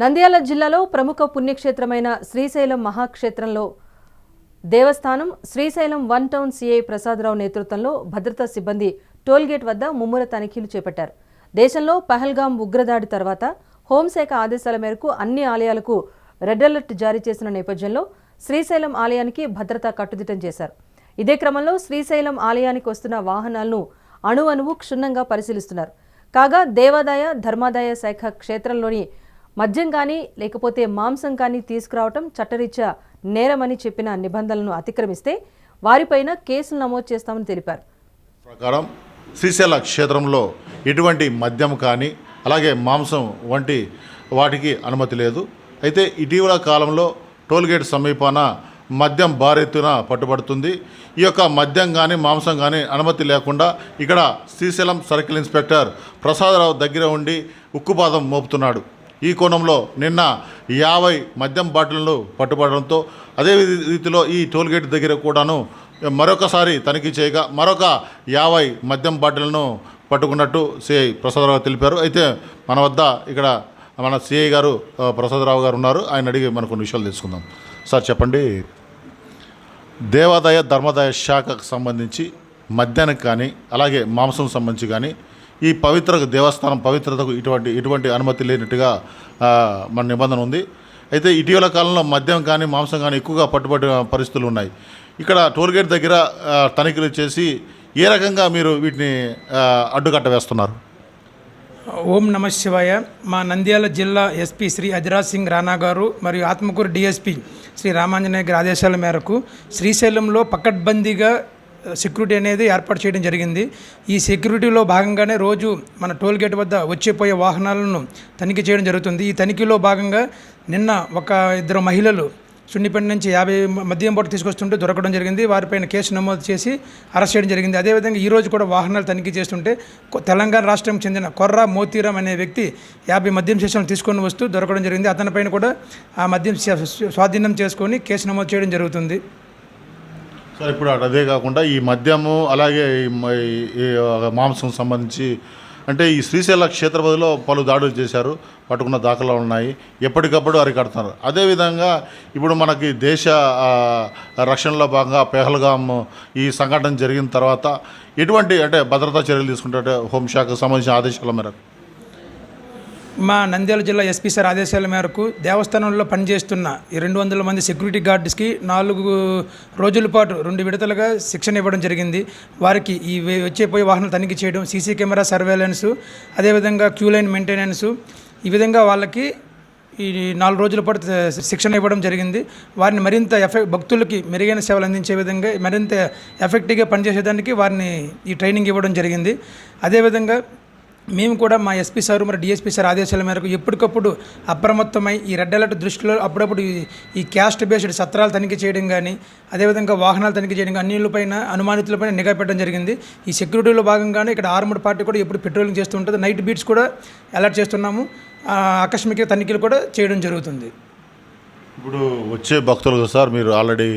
నంద్యాల జిల్లాలో ప్రముఖ పుణ్యక్షేత్రమైన శ్రీశైలం మహాక్షేత్రంలో దేవస్థానం Srisailam one town CI Prasadarao నేతృత్వంలో భద్రతా సిబ్బంది టోల్గేట్ వద్ద ముమ్మర తనిఖీలు చేపట్టారు. దేశంలో పహల్గాం ఉగ్రదాడి తర్వాత హోంశాఖ ఆదేశాల మేరకు అన్ని ఆలయాలకు రెడ్ అలర్ట్ జారీ చేసిన నేపథ్యంలో శ్రీశైలం ఆలయానికి భద్రత కట్టుదిట్టం చేశారు. ఇదే క్రమంలో శ్రీశైలం ఆలయానికి వస్తున్న వాహనాలను అణువణువు క్షుణ్ణంగా పరిశీలిస్తున్నారు. కాగా దేవాదాయ ధర్మాదాయ శాఖ క్షేత్రంలోని మద్యం కానీ లేకపోతే మాంసం కానీ తీసుకురావటం చట్టరీత్యా నేరమని చెప్పిన నిబంధనలను అతిక్రమిస్తే వారిపైన కేసులు నమోదు చేస్తామని తెలిపారు. ప్రకారం శ్రీశైల క్షేత్రంలో ఎటువంటి మద్యం కానీ అలాగే మాంసం వంటి వాటికి అనుమతి లేదు. అయితే ఇటీవల కాలంలో టోల్గేట్ సమీపాన మద్యం భారెత్తున పట్టుబడుతుంది. ఈ యొక్క మద్యం కానీ మాంసం కానీ అనుమతి లేకుండా ఇక్కడ శ్రీశైలం సర్కిల్ ఇన్స్పెక్టర్ ప్రసాదరావు దగ్గర ఉండి ఉక్కుపాదం మోపుతున్నాడు. ఈ కోణంలో నిన్న 50 మద్యం బాటిళ్లను పట్టుబడడంతో అదే రీతిలో ఈ టోల్గేట్ దగ్గర కూడాను మరొకసారి తనిఖీ చేయగా మరొక 50 మద్యం బాటిళ్లను పట్టుకున్నట్టు సిఐ ప్రసాదరావు తెలిపారు. అయితే మన వద్ద ఇక్కడ మన సిఐ గారు ప్రసాదరావు గారు ఉన్నారు. ఆయన అడిగి మనకు కొన్ని విషయాలు తెలుసుకుందాం. సార్ చెప్పండి, దేవాదాయ ధర్మాదాయ శాఖకు సంబంధించి మద్యానికి కానీ అలాగే మాంసం సంబంధించి కానీ ఈ పవిత్ర దేవస్థానం పవిత్రతకు ఎటువంటి అనుమతి లేనట్టుగా మన నిబంధన ఉంది. అయితే ఇటీవల కాలంలో మద్యం కానీ మాంసం కానీ ఎక్కువగా పట్టుబడిన పరిస్థితులు ఉన్నాయి. ఇక్కడ టోల్గేట్ దగ్గర తనిఖీలు చేసి ఏ రకంగా మీరు వీటిని అడ్డుకట్ట వేస్తున్నారు? ఓం నమ శివాయ. మా నంద్యాల జిల్లా ఎస్పీ శ్రీ అజిరాజ్ సింగ్ రాణా గారు మరియు ఆత్మకూరు డిఎస్పీ శ్రీ రామాంజనేయ గారి ఆదేశాల మేరకు శ్రీశైలంలో పకడ్బందీగా సెక్యూరిటీ అనేది ఏర్పాటు చేయడం జరిగింది. ఈ సెక్యూరిటీలో భాగంగానే రోజు మన టోల్గేట్ వద్ద వచ్చేపోయే వాహనాలను తనిఖీ చేయడం జరుగుతుంది. ఈ తనిఖీలో భాగంగా నిన్న ఒక 2 మహిళలు సున్నిపేట నుంచి 50 మద్యం బాటిల్ తీసుకొస్తుంటే దొరకడం జరిగింది. వారిపైన కేసు నమోదు చేసి అరెస్ట్ చేయడం జరిగింది. అదేవిధంగా ఈరోజు కూడా వాహనాలు తనిఖీ చేస్తుంటే తెలంగాణ రాష్ట్రం చెందిన కొర్రా మోతీరామ్ అనే వ్యక్తి 50 మద్యం సీసాలను తీసుకొని వస్తూ దొరకడం జరిగింది. అతనిపైన కూడా ఆ మద్యం స్వాధీనం చేసుకొని కేసు నమోదు చేయడం జరుగుతుంది. సార్, ఇప్పుడు అదే కాకుండా ఈ మద్యము అలాగే ఈ మాంసం సంబంధించి అంటే ఈ శ్రీశైల క్షేత్రపతిలో పలు దాడులు చేశారు, పట్టుకున్న దాఖలాలు ఉన్నాయి, ఎప్పటికప్పుడు అరికడుతున్నారు. అదేవిధంగా ఇప్పుడు మనకి దేశ రక్షణలో భాగంగా పెహల్గాం ఈ సంఘటన జరిగిన తర్వాత ఎటువంటి అంటే భద్రతా చర్యలు తీసుకుంటే హోంశాఖకు సంబంధించిన ఆదేశాల మేరకు మా నంద్యాల జిల్లా ఎస్పీ సార్ ఆదేశాల మేరకు దేవస్థానంలో పనిచేస్తున్న ఈ 200 మంది సెక్యూరిటీ గార్డ్స్కి 4 రోజుల పాటు 2 విడతలుగా శిక్షణ ఇవ్వడం జరిగింది. వారికి ఈ వచ్చేపోయే వాహనాలు తనిఖీ చేయడం, సీసీ కెమెరా సర్వేలెన్స్, అదేవిధంగా క్యూ లైన్ మెయింటెనెన్స్, ఈ విధంగా వాళ్ళకి ఈ 4 రోజుల పాటు శిక్షణ ఇవ్వడం జరిగింది. వారిని మరింత భక్తులకి మెరుగైన సేవలు అందించే విధంగా మరింత ఎఫెక్టివ్గా పనిచేసేదానికి వారిని ఈ ట్రైనింగ్ ఇవ్వడం జరిగింది. అదేవిధంగా మేము కూడా మా ఎస్పీ సార్ మరి డిఎస్పీ సార్ ఆదేశాల మేరకు ఎప్పటికప్పుడు అప్రమత్తమై ఈ రెడ్ అలర్ట్ దృష్టిలో అప్పుడప్పుడు ఈ క్యాస్ట్ బేస్డ్ సత్రాలు తనిఖీ చేయడం కానీ అదేవిధంగా వాహనాలు తనిఖీ చేయడం కానీ అన్నిలపైన అనుమానితులపైన నిఘా పెట్టడం జరిగింది. ఈ సెక్యూరిటీలో భాగంగానే ఇక్కడ ఆర్మడ్ పార్టీ కూడా ఎప్పుడు పెట్రోలింగ్ చేస్తూ ఉంటుంది. నైట్ బీట్స్ కూడా అలర్ట్ చేస్తున్నాము. ఆకస్మిక తనిఖీలు కూడా చేయడం జరుగుతుంది. ఇప్పుడు వచ్చే భక్తులు సార్, మీరు ఆల్రెడీ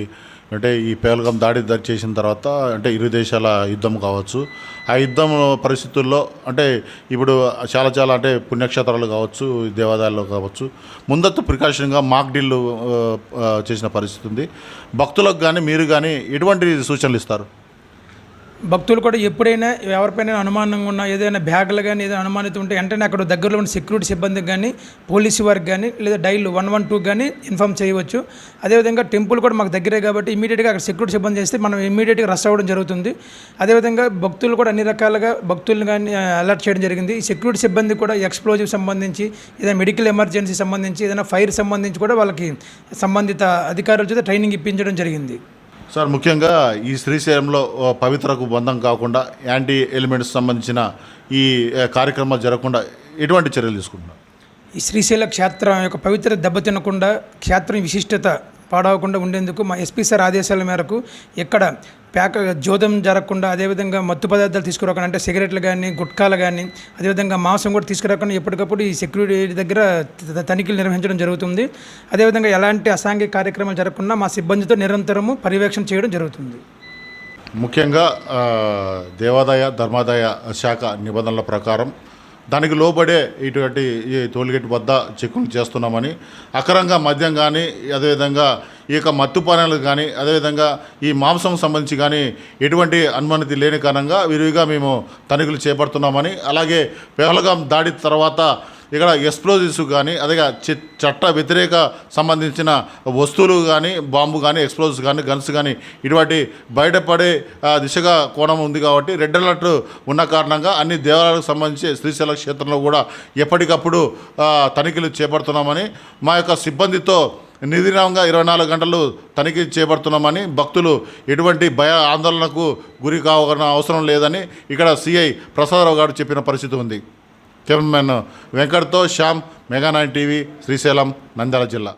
అంటే ఈ పెహల్గాం దాడి చేసిన తర్వాత అంటే ఇరు దేశాల యుద్ధం కావచ్చు, ఆ యుద్ధం పరిస్థితుల్లో అంటే ఇప్పుడు చాలా అంటే పుణ్యక్షేత్రాలు కావచ్చు, దేవాలయాలు కావచ్చు, ముందస్తు ప్రికాషన్గా మాక్ డ్రిల్ చేసిన పరిస్థితి ఉంది. భక్తులకు కానీ మీరు కానీ ఎటువంటి సూచనలు ఇస్తారు? భక్తులు కూడా ఎప్పుడైనా ఎవరిపైన అనుమానంగా ఉన్నా ఏదైనా బ్యాగులు కానీ ఏదైనా అనుమానిత ఉంటే వెంటనే అక్కడ దగ్గరలో ఉన్న సెక్యూరిటీ సిబ్బందికి కానీ పోలీసు వారికి కానీ లేదా డైల్ 112 కానీ ఇన్ఫామ్ చేయవచ్చు. అదేవిధంగా టెంపుల్ కూడా మాకు దగ్గరే కాబట్టి ఇమీడియట్గా అక్కడ సెక్యూరిటీ సిబ్బంది చేస్తే మనం ఇమీడియట్గా రష్ అవ్వడం జరుగుతుంది. అదేవిధంగా భక్తులు కూడా అన్ని రకాలుగా భక్తులను కానీ అలర్ట్ చేయడం జరిగింది. ఈ సెక్యూరిటీ సిబ్బంది కూడా ఎక్స్ప్లోజివ్ సంబంధించి ఏదైనా మెడికల్ ఎమర్జెన్సీ సంబంధించి ఏదైనా ఫైర్ సంబంధించి కూడా వాళ్ళకి సంబంధిత అధికారుల చేత ట్రైనింగ్ ఇప్పించడం జరిగింది. సార్, ముఖ్యంగా ఈ శ్రీశైలంలో పవిత్రకు బంధం కాకుండా యాంటీ ఎలిమెంట్స్ సంబంధించిన ఈ కార్యక్రమాలు జరగకుండా ఎటువంటి చర్యలు తీసుకుంటున్నారు? ఈ శ్రీశైల క్షేత్రం యొక్క పవిత్రత దెబ్బతినకుండా క్షేత్రం విశిష్టత పాడవకుండా ఉండేందుకు మా ఎస్పీ సార్ ఆదేశాల మేరకు ఎక్కడ జోదం జరగకుండా అదేవిధంగా మత్తు పదార్థాలు తీసుకురాకుండా అంటే సిగరెట్లు కానీ గుట్కాలు కానీ అదేవిధంగా మాంసం కూడా తీసుకురాకుండా ఎప్పటికప్పుడు ఈ సెక్యూరిటీ దగ్గర తనిఖీలు నిర్వహించడం జరుగుతుంది. అదేవిధంగా ఎలాంటి అసాంఘిక కార్యక్రమాలు జరగకుండా మా సిబ్బందితో నిరంతరము పర్యవేక్షణ చేయడం జరుగుతుంది. ముఖ్యంగా దేవాదాయ ధర్మాదాయ శాఖ నిబంధనల ప్రకారం దానికి లోబడే ఇటువంటి ఈ టోల్గేట్ వద్ద చెక్కులు చేస్తున్నామని, అక్రమంగా మద్యం కానీ, అదేవిధంగా ఈ యొక్క మత్తుపానాలు కానీ, అదేవిధంగా ఈ మాంసం సంబంధించి కానీ ఎటువంటి అనుమతి లేని కారణంగా విరివిగా మేము తనిఖీలు చేపడుతున్నామని, అలాగే పెహల్గాం దాడి తర్వాత ఇక్కడ ఎక్స్ప్లోజివ్స్ కానీ, అదే చట్ట వ్యతిరేక సంబంధించిన వస్తువులు కానీ, బాంబు కానీ, ఎక్స్ప్లోజివ్స్ కానీ, గన్స్ కానీ ఇటువంటి బయటపడే దిశగా కోణం ఉంది కాబట్టి రెడ్ అలర్ట్ ఉన్న కారణంగా అన్ని దేవాలయాలకు సంబంధించి శ్రీశైలం క్షేత్రంలో కూడా ఎప్పటికప్పుడు తనిఖీలు చేపడుతున్నామని, మా యొక్క సిబ్బందితో నిర్విరామంగా 24 గంటలు తనిఖీ చేపడుతున్నామని, భక్తులు ఎటువంటి భయ ఆందోళనకు గురి కావాల్సిన అవసరం లేదని ఇక్కడ సిఐ ప్రసాదరావు గారు చెప్పిన పరిస్థితి ఉంది. కెమెరామెన్ వెంకట్తో శ్యామ్, మెగా 9 టీవీ, శ్రీశైలం, నంద్యాల జిల్లా.